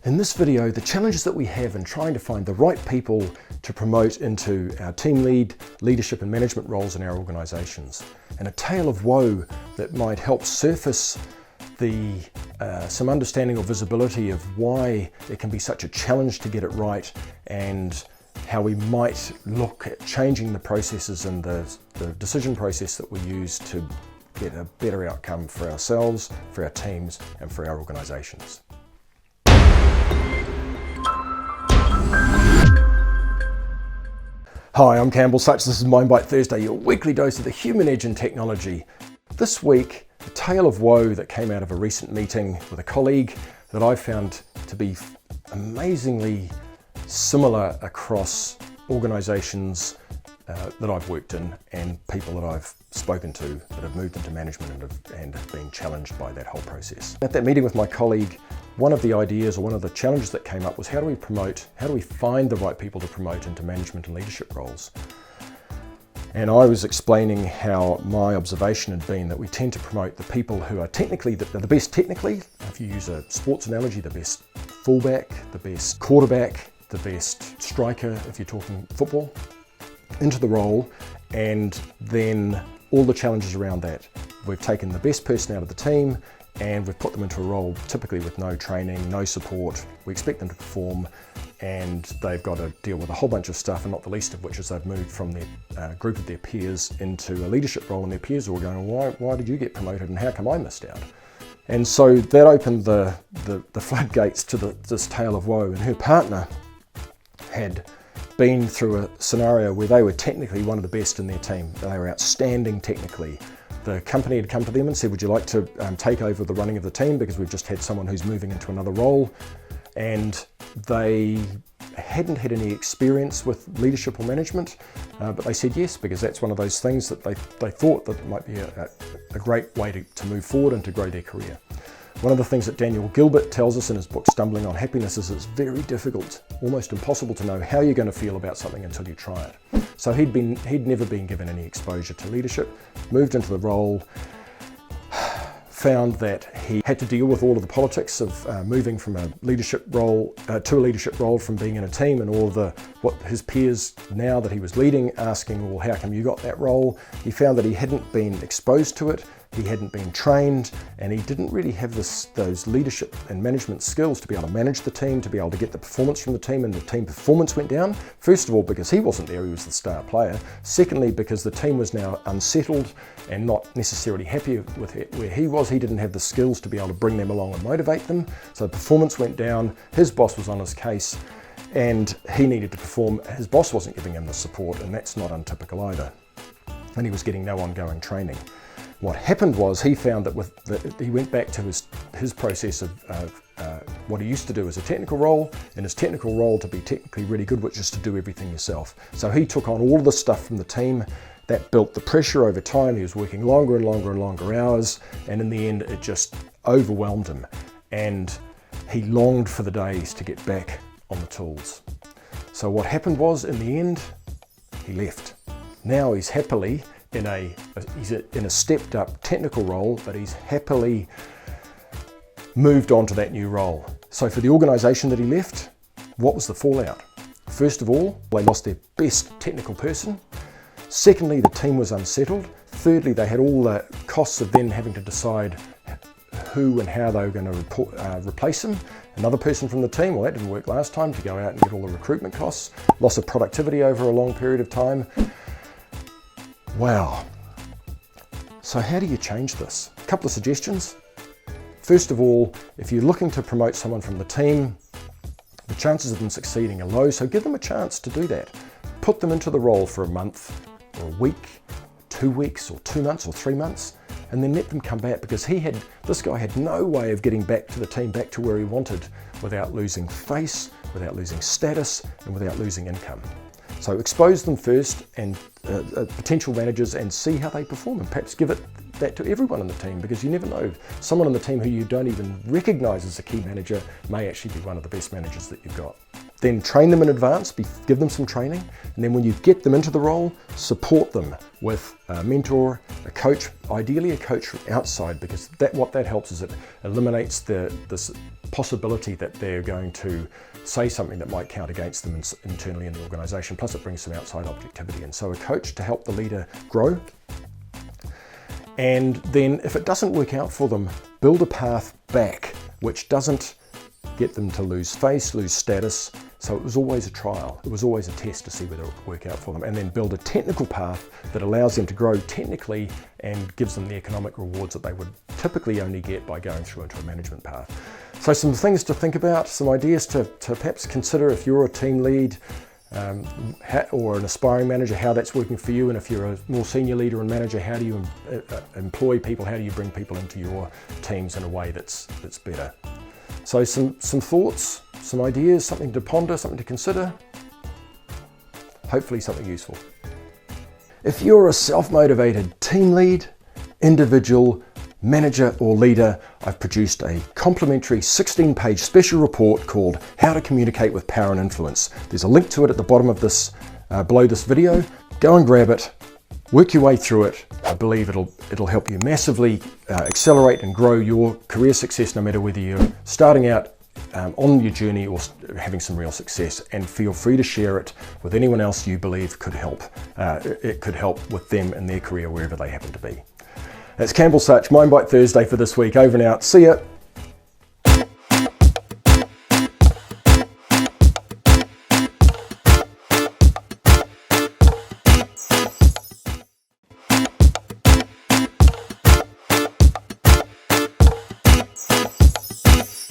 In this video, the challenges that we have in trying to find the right people to promote into our team lead, leadership and management roles in our organisations, and a tale of woe that might help surface some understanding or visibility of why it can be such a challenge to get it right, and how we might look at changing the processes and the decision process that we use to get a better outcome for ourselves, for our teams and for our organisations. Hi, I'm Campbell Such. This is Mindbite Thursday, your weekly dose of the human edge in technology. This week, the tale of woe that came out of a recent meeting with a colleague that I found to be amazingly similar across organisations that I've worked in and people that I've spoken to that have moved into management and have been challenged by that whole process. At that meeting with my colleague, one of the ideas or one of the challenges that came up was how do we find the right people to promote into management and leadership roles? And I was explaining how my observation had been that we tend to promote the people who are the best technically, if you use a sports analogy, the best fullback, the best quarterback, the best striker, if you're talking football, into the role, and then all the challenges around that. We've taken the best person out of the team and we've put them into a role typically with no training, no support. We expect them to perform and they've got to deal with a whole bunch of stuff, and not the least of which is they've moved from their group of their peers into a leadership role, and their peers are all going, why did you get promoted and how come I missed out? And so that opened the floodgates to this tale of woe, and her partner had been through a scenario where they were technically one of the best in their team. They were outstanding technically. The company had come to them and said, would you like to take over the running of the team because we've just had someone who's moving into another role, and they hadn't had any experience with leadership or management, but they said yes because that's one of those things that they thought that it might be a great way to move forward and to grow their career. One of the things that Daniel Gilbert tells us in his book Stumbling on Happiness is it's very difficult, almost impossible to know how you're going to feel about something until you try it. So he'd never been given any exposure to leadership, moved into the role, found that he had to deal with all of the politics of moving from a leadership role to a leadership role from being in a team, and all of what his peers now that he was leading asking, well, how come you got that role? He found that he hadn't been exposed to it, he hadn't been trained, and he didn't really have those leadership and management skills to be able to manage the team, to be able to get the performance from the team, and the team performance went down. First of all, because he wasn't there, he was the star player. Secondly, because the team was now unsettled and not necessarily happy with where he was. He didn't have the skills to be able to bring them along and motivate them. So the performance went down, his boss was on his case, and he needed to perform. His boss wasn't giving him the support, and that's not untypical either. And he was getting no ongoing training. What happened was he found that he went back to his process of what he used to do as a technical role, and his technical role to be technically really good, which is to do everything yourself. So he took on all of the stuff from the team. That built the pressure over time. He was working longer and longer and longer hours, and in the end it just overwhelmed him, and he longed for the days to get back on the tools. So what happened was, in the end, he left. Now he's happily in a stepped up technical role, but he's happily moved on to that new role. So for the organisation that he left, what was the fallout? First of all, they lost their best technical person. Secondly, the team was unsettled. Thirdly, they had all the costs of then having to decide who and how they were going to replace him. Another person from the team, well, that didn't work last time, to go out and get all the recruitment costs. Loss of productivity over a long period of time. Wow. So how do you change this? A couple of suggestions. First of all, if you're looking to promote someone from the team, the chances of them succeeding are low, so give them a chance to do that. Put them into the role for a month or a week, 2 weeks or 2 months or 3 months, and then let them come back, because this guy had no way of getting back to the team, back to where he wanted, without losing face, without losing status, and without losing income. So expose them first, and potential managers, and see how they perform, and perhaps give that to everyone in the team, because you never know, someone in the team who you don't even recognise as a key manager may actually be one of the best managers that you've got. then train them in advance, give them some training, and then when you get them into the role, support them with a mentor, a coach, ideally a coach from outside, because what that helps is it eliminates this possibility that they're going to say something that might count against them internally in the organization, plus it brings some outside objectivity. And so a coach to help the leader grow. And then if it doesn't work out for them, build a path back, which doesn't get them to lose face, lose status. So it was always a trial. It was always a test to see whether it would work out for them. And then build a technical path that allows them to grow technically and gives them the economic rewards that they would typically only get by going through into a management path. So some things to think about, some ideas to perhaps consider if you're a team lead or an aspiring manager, how that's working for you. And if you're a more senior leader and manager, how do you employ people? How do you bring people into your teams in a way that's better? So some thoughts, some ideas, something to ponder, something to consider, hopefully something useful. If you're a self-motivated team lead, individual, manager or leader, I've produced a complimentary 16-page special report called How to Communicate with Power and Influence. There's a link to it at the bottom of this, below this video. Go and grab it, work your way through it. I believe it'll help you massively accelerate and grow your career success, no matter whether you're starting out on your journey or having some real success. And feel free to share it with anyone else you believe could help. It could help with them in their career wherever they happen to be. That's Campbell Such, Mind Bite Thursday for this week. Over and out. See ya.